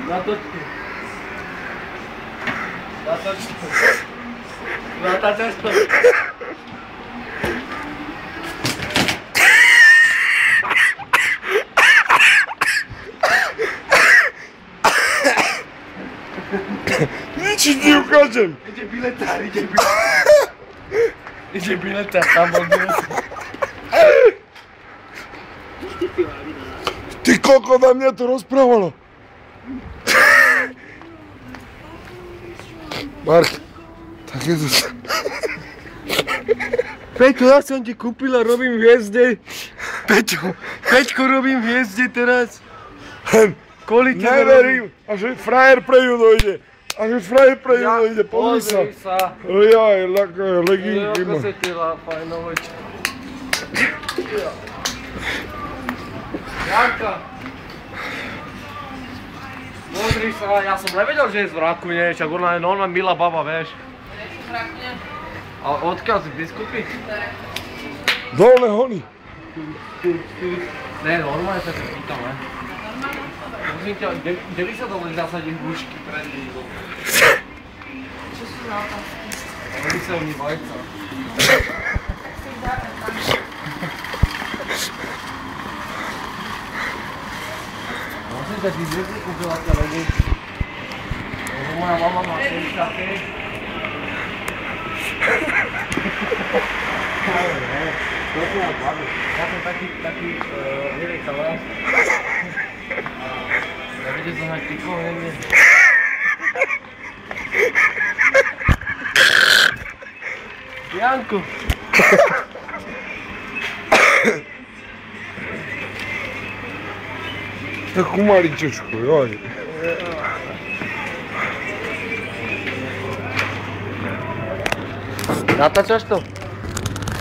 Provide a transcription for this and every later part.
Natočte. Natočte. Nič ti ukážem. Ide biletár, tam bol biletár. Ty koko, na mňa to rozprávalo. Mark, tak je to... Peťo, ja som ti kúpil a robím v Hviezde. Peťko, robím v Hviezde teraz. Kvôli tebe Neverím, a že frajer pre ňu dojde. Pozri sa. Jaj, leginky ma. Ako sa ti lápa, novočka. Janka. Pozri sa, ja som nevedel, že je z Vrakune, čak ona je normálne milá baba, vieš. A odkiaľ si biskupy? Dolné hony. Ne, normálne sa to pýtam, ne? Prosím ťa, kde by sa dole zasadí húšky pred lídom? Čo sú za otázky? Oni sa mi vajca. Prosím ťa, ty kde si kúpila tie leginky? Lebo moja mama má tiež také. Toto má babi. Ja som taký, neviem sa vás. Ja vidieť som aj tyko, neviem. Janko! Takú maličočku, joj. Natáčaš to?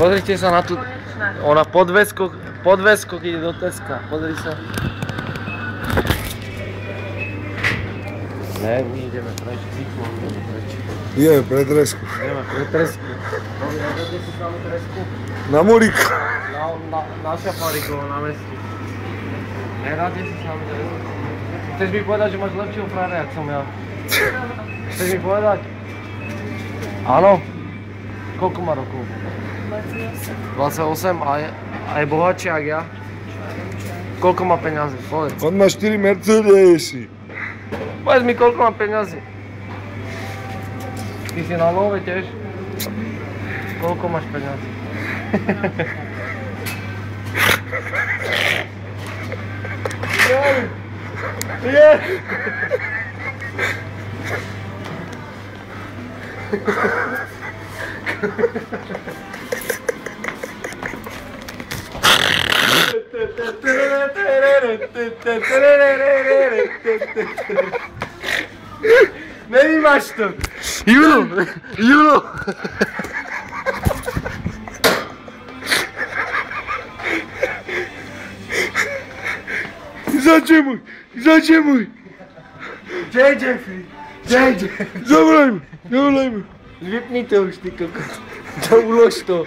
Pozrite sa na tú... Ona podveskok ide do Teska. Pozri sa. Ne, my ideme preč. Ideme pre tresku. Ideme pre Tresku. Kde si s nami Tresku? Na Muríku. Na Šafariku, na meste. Neráte si s nami Tresku? Chceš mi povedať, že máš lepšieho frajera, jak som ja? Chceš mi povedať? Áno? Koľko má rokov? 28 a je bohatší jak ja? Koľko má peňazí? Povedz. On má 4 Mercedesy. Povedz mi, koľko má peňazí? Ty si na love tiež? Koľko máš peňazí? Nevímáš to? Julo! Začemuj! Jeffrey! Zavolaj mi! Vypni to už, ty kokos. Ulož to.